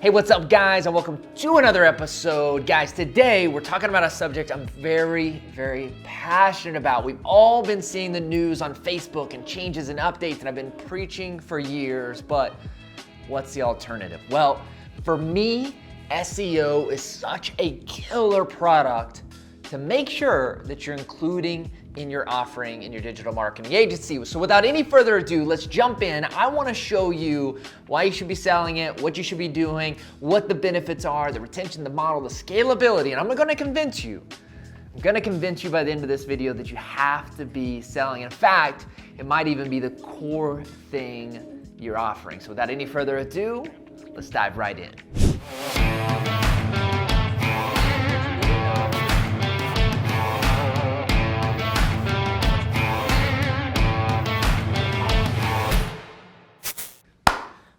Hey, what's up guys, and welcome to another episode. Guys, today we're talking about a subject I'm very passionate about. We've all been seeing the news on Facebook and changes and updates, and I've been preaching for years, but what's the alternative? Well, for me, SEO is such a killer product to make sure that you're including in your offering in your digital marketing agency. So without any further ado, let's jump in. I wanna show you why you should be selling it, what you should be doing, what the benefits are, the retention, the model, the scalability, and I'm gonna convince you. I'm gonna convince you by the end of this video that you have to be selling. In fact, it might even be the core thing you're offering. So without any further ado, let's dive right in.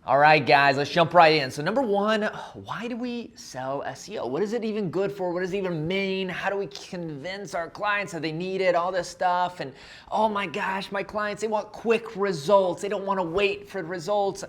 All right, guys, let's jump right in. So number one, why do we sell SEO? What is it even good for? What does it even mean? How do we convince our clients that they need it, all this stuff? And oh my gosh, my clients, they want quick results. They don't want to wait for the results.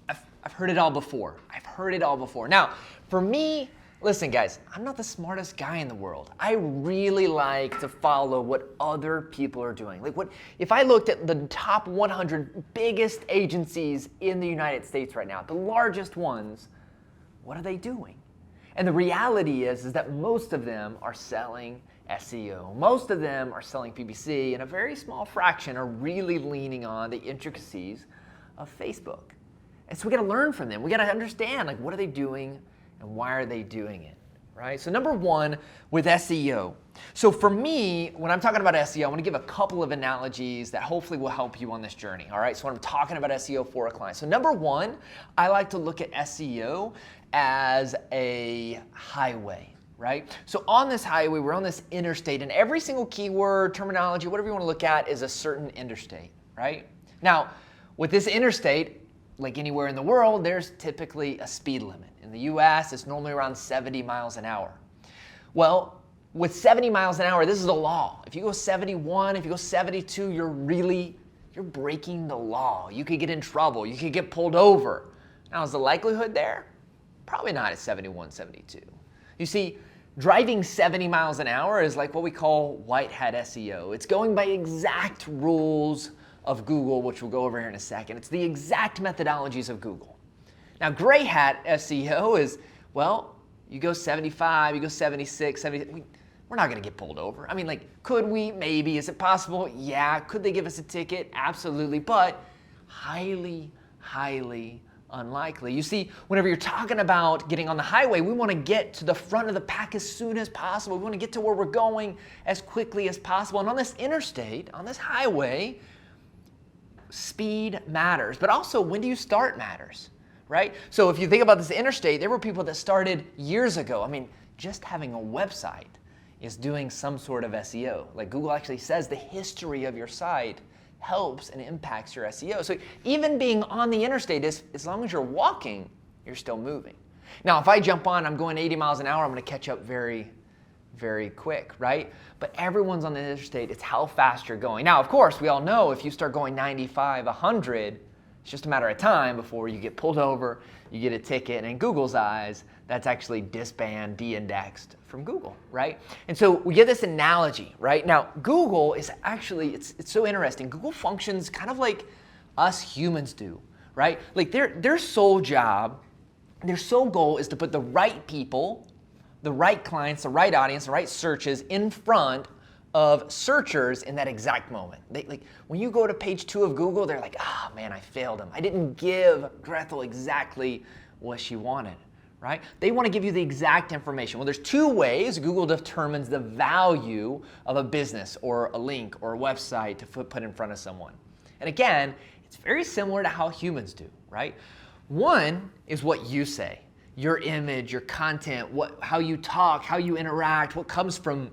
I've heard it all before. I've heard it all before. Now, for me, listen guys, I'm not the smartest guy in the world. I really like to follow what other people are doing. Like if I looked at the top 100 biggest agencies in the United States right now, the largest ones, what are they doing? And the reality is that most of them are selling SEO. Most of them are selling PPC, and a very small fraction are really leaning on the intricacies of Facebook. And so we gotta learn from them. We gotta understand, like, what are they doing and why are they doing it, right? So number one, with SEO. So for me, when I'm talking about SEO, I want to give a couple of analogies that hopefully will help you on this journey, all right? So when I'm talking about SEO for a client. So number one, I like to look at SEO as a highway, right? So on this highway, we're on this interstate, and every single keyword, terminology, whatever you want to look at, is a certain interstate, right? Now, with this interstate, like anywhere in the world, there's typically a speed limit. In the US, it's normally around 70 miles an hour. Well, with 70 miles an hour, this is the law. If you go 71, if you go 72, you're breaking the law. You could get in trouble. You could get pulled over. Now, is the likelihood there? Probably not at 71, 72. You see, driving 70 miles an hour is like what we call white hat SEO. It's going by exact rules of Google, which we'll go over here in a second. It's the exact methodologies of Google. Now, gray hat SEO is, well, you go 75, you go 76, 70, we're not gonna get pulled over. I mean, like, could we? Maybe. Is it possible? Yeah. Could they give us a ticket? Absolutely, but highly unlikely. You see, whenever you're talking about getting on the highway, we wanna get to the front of the pack as soon as possible. We wanna get to where we're going as quickly as possible. And on this interstate, on this highway, speed matters, but also when do you start matters, right? So if you think about this interstate, there were people that started years ago. I mean, just having a website is doing some sort of SEO. Like Google actually says the history of your site helps and impacts your SEO. So even being on the interstate, as long as you're walking, you're still moving. Now, if I jump on, I'm going 80 miles an hour, I'm gonna catch up very quick, right? But everyone's on the interstate, it's how fast you're going. Now, of course, we all know if you start going 95, 100, it's just a matter of time before you get pulled over, you get a ticket, and in Google's eyes, that's actually disband, de-indexed from Google, right? And so we get this analogy, right? Now, Google is actually, it's so interesting. Google functions kind of like us humans do, right? Like their sole job, their sole goal is to put the right people, the right clients, the right audience, the right searches in front of searchers in that exact moment. Like when you go to page 2 of Google, they're like, ah, man, I failed them. I didn't give Gretel exactly what she wanted, right? They want to give you the exact information. Well, there's two ways Google determines the value of a business or a link or a website to put in front of someone. And again, it's very similar to how humans do, right? One is what you say. Your image, your content, how you talk, how you interact, what comes from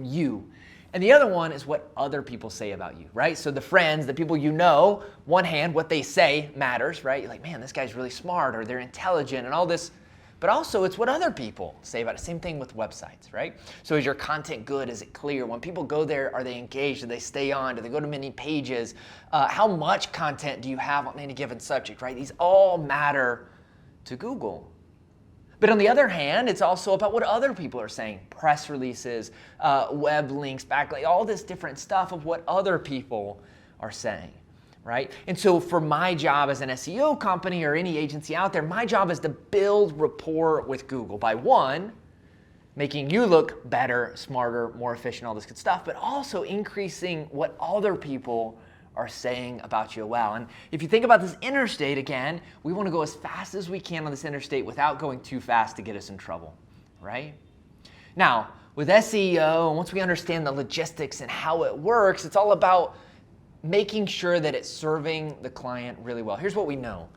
you. And the other one is what other people say about you, right? So the friends, the people you know, one hand, what they say matters, right? You're like, man, this guy's really smart, or they're intelligent and all this. But also it's what other people say about it. Same thing with websites, right? So is your content good? Is it clear? When people go there, are they engaged? Do they stay on? Do they go to many pages? How much content do you have on any given subject, right? These all matter to Google. But on the other hand, it's also about what other people are saying. Press releases, web links, backlink, all this different stuff of what other people are saying, right? And so for my job as an SEO company or any agency out there, my job is to build rapport with Google by one, making you look better, smarter, more efficient, all this good stuff, but also increasing what other people are saying about you. Wow. And if you think about this interstate again, we want to go as fast as we can on this interstate without going too fast to get us in trouble, right? Now, with SEO, once we understand the logistics and how it works, it's all about making sure that it's serving the client really well. Here's what we know.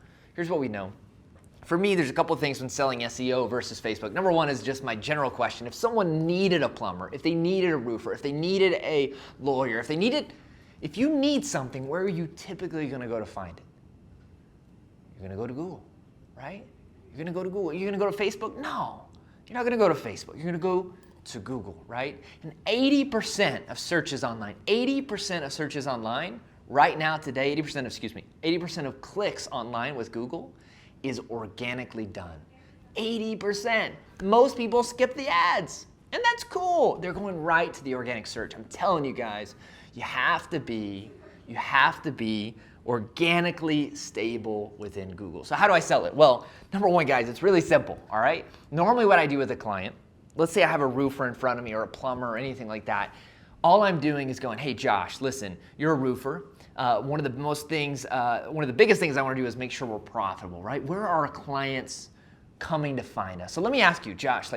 For me, there's a couple of things when selling SEO versus Facebook. Number one is just my general question. If someone needed a plumber, if they needed a roofer, if they needed a lawyer, if you need something, where are you typically going to go to find it? You're going to go to Google, right? You're going to go to Google. You're going to go to Facebook? No, you're not going to go to Facebook. You're going to go to Google, right? And 80% of searches online, 80% of searches online right now today, 80% of clicks online with Google is organically done. 80%. Most people skip the ads, and that's cool. They're going right to the organic search. I'm telling you guys, you have to be organically stable within Google. So how do I sell it? Well, number one, guys, it's really simple, all right? Normally what I do with a client, let's say I have a roofer in front of me or a plumber or anything like that, all I'm doing is going, hey, Josh, listen, you're a roofer. One of the biggest things I want to do is make sure we're profitable, right? Where are our clients coming to find us? So let me ask you, Josh,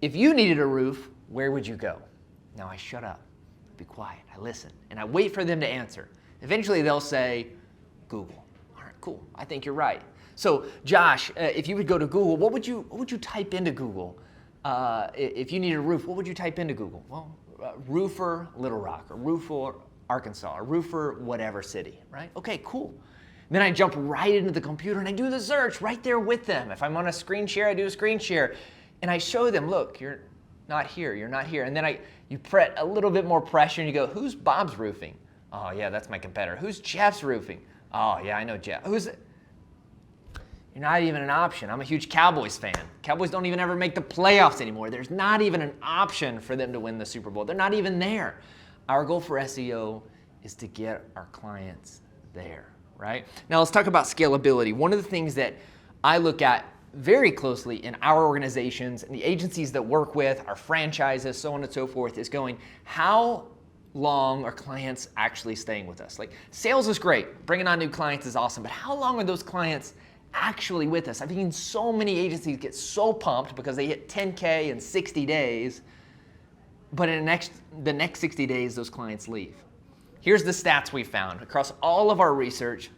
if you needed a roof, where would you go? Now I shut up, be quiet, I listen, and I wait for them to answer. Eventually they'll say, Google. All right, cool, I think you're right. So Josh, if you would go to Google, what would you type into Google? If you needed a roof, what would you type into Google? Well, roofer Little Rock, or roofer Arkansas, or roofer whatever city, right? Okay, cool. Then I jump right into the computer and I do the search right there with them. If I'm on a screen share, I do a screen share. And I show them, look, you're not here, you're not here. And then you put a little bit more pressure and you go, who's Bob's roofing? Oh yeah, that's my competitor. Who's Jeff's roofing? Oh yeah, I know Jeff. You're not even an option. I'm a huge Cowboys fan. Cowboys don't even ever make the playoffs anymore. There's not even an option for them to win the Super Bowl. They're not even there. Our goal for SEO is to get our clients there, right? Now let's talk about scalability. One of the things that I look at very closely in our organizations and the agencies that work with, our franchises, so on and so forth, is going, how long are clients actually staying with us? Sales is great. Bringing on new clients is awesome, but how long are those clients actually with us? I've seen so many agencies get so pumped because they hit 10K in 60 days, but in the next 60 days, those clients leave. Here's the stats we found. Across all of our research,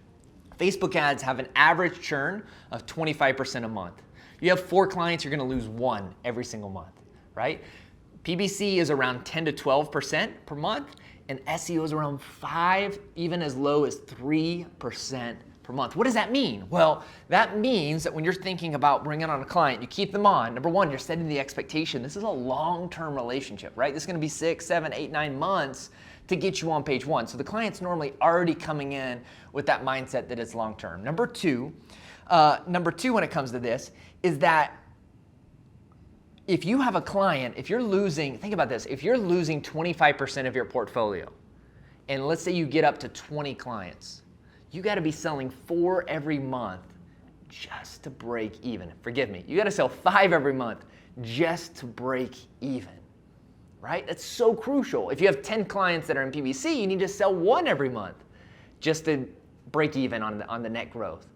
Facebook ads have an average churn of 25% a month. You have 4 clients, you're gonna lose 1 every single month, right? PBC is around 10 to 12% per month, and SEO is around 5, even as low as 3% per month. What does that mean? Well, that means that when you're thinking about bringing on a client, you keep them on. Number one, you're setting the expectation. This is a long-term relationship, right? This is gonna be 6, 7, 8, 9 months to get you on page 1. So the client's normally already coming in with that mindset that it's long-term. Number two when it comes to this is that if you have a client, if you're losing 25% of your portfolio, and let's say you get up to 20 clients, you gotta be selling 4 every month just to break even. Forgive me, you gotta sell 5 every month just to break even, right? That's so crucial. If you have 10 clients that are in PPC, you need to sell 1 every month just to break even on the net growth.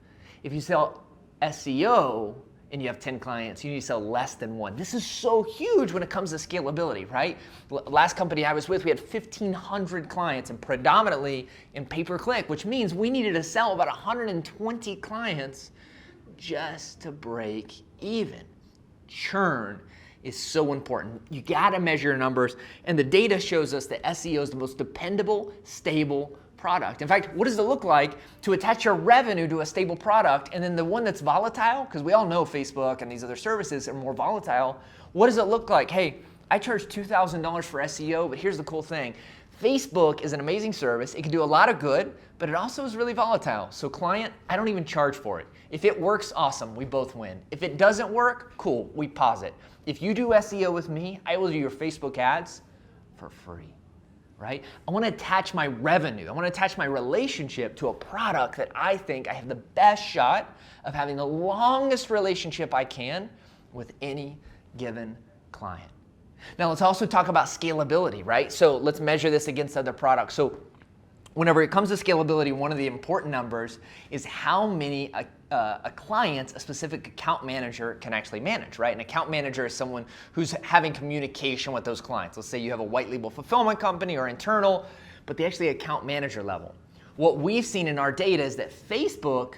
If you sell SEO and you have 10 clients, you need to sell less than 1. This is so huge when it comes to scalability, right? Last company I was with, we had 1,500 clients and predominantly in pay-per-click, which means we needed to sell about 120 clients just to break even. Churn is so important. You gotta measure your numbers, and the data shows us that SEO is the most dependable, stable product. In fact, what does it look like to attach your revenue to a stable product, and then the one that's volatile, because we all know Facebook and these other services are more volatile, what does it look like? Hey, I charge $2,000 for SEO, but here's the cool thing. Facebook is an amazing service. It can do a lot of good, but it also is really volatile. So client, I don't even charge for it. If it works, awesome, we both win. If it doesn't work, cool, we pause it. If you do SEO with me, I will do your Facebook ads for free, right? I want to attach my revenue. I want to attach my relationship to a product that I think I have the best shot of having the longest relationship I can with any given client. Now let's also talk about scalability, right? So let's measure this against other products. So whenever it comes to scalability, one of the important numbers is how many clients a specific account manager can actually manage, right? An account manager is someone who's having communication with those clients. Let's say you have a white label fulfillment company or internal, but they actually account manager level. What we've seen in our data is that Facebook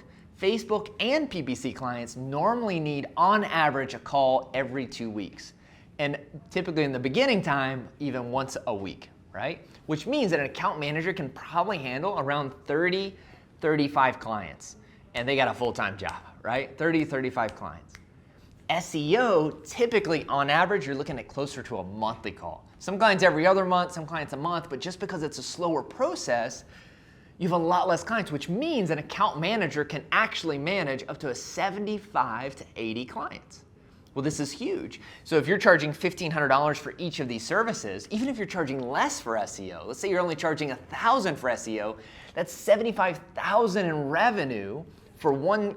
and PPC clients normally need on average a call every 2 weeks. And typically in the beginning time, even once a week, right? Which means that an account manager can probably handle around 30, 35 clients. And they got a full-time job, right? 30, 35 clients. SEO, typically on average, you're looking at closer to a monthly call. Some clients every other month, some clients a month, but just because it's a slower process, you have a lot less clients, which means an account manager can actually manage up to 75 to 80 clients. Well, this is huge. So if you're charging $1,500 for each of these services, even if you're charging less for SEO, let's say you're only charging $1,000 for SEO, that's $75,000 in revenue for one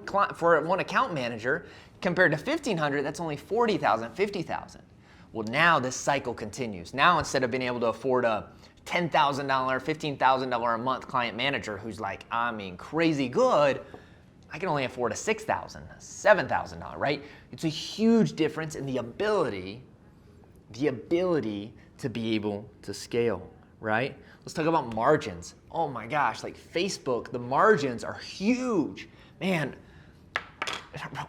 account manager, compared to $1,500, that's only $40,000, $50,000. Well, now this cycle continues. Now instead of being able to afford a $10,000, $15,000 a month client manager who's like, I mean, crazy good, I can only afford a $6,000, $7,000, right? It's a huge difference in the ability to be able to scale, right? Let's talk about margins. Oh my gosh, like Facebook, the margins are huge. Man,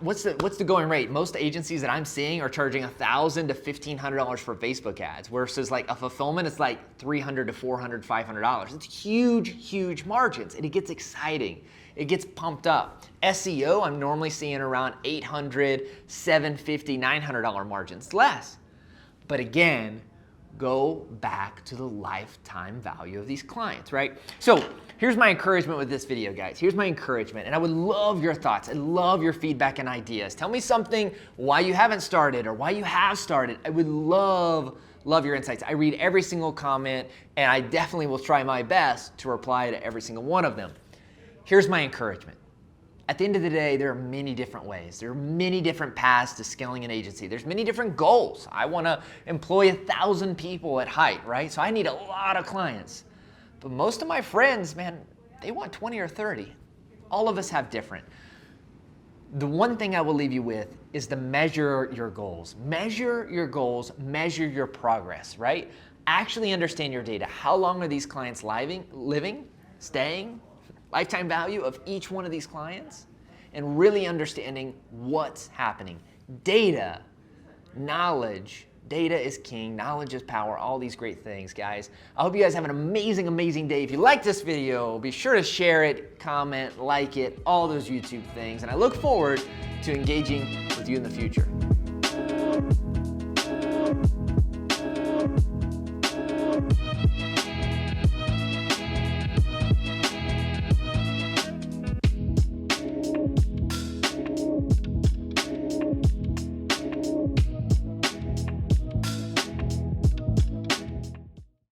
what's the going rate? Most agencies that I'm seeing are charging $1,000 to $1,500 for Facebook ads, versus like a fulfillment, it's like $300 to $400, $500. It's huge margins, and it gets exciting. It gets pumped up. SEO, I'm normally seeing around $800, $750, $900 margins, less. But again, go back to the lifetime value of these clients, right? So here's my encouragement with this video, guys. Here's my encouragement, and I would love your thoughts. I love your feedback and ideas. Tell me something, why you haven't started or why you have started. I would love your insights. I read every single comment, and I definitely will try my best to reply to every single one of them. Here's my encouragement. At the end of the day, there are many different ways. There are many different paths to scaling an agency. There's many different goals. I want to employ 1,000 people at Hite, right? So I need a lot of clients. But most of my friends, man, they want 20 or 30. All of us have different. The one thing I will leave you with is to measure your goals. Measure your goals, measure your progress, right? Actually understand your data. How long are these clients living, staying? Lifetime value of each one of these clients, and really understanding what's happening. Data, knowledge, data is king, knowledge is power, all these great things, guys. I hope you guys have an amazing day. If you like this video, be sure to share it, comment, like it, all those YouTube things, and I look forward to engaging with you in the future.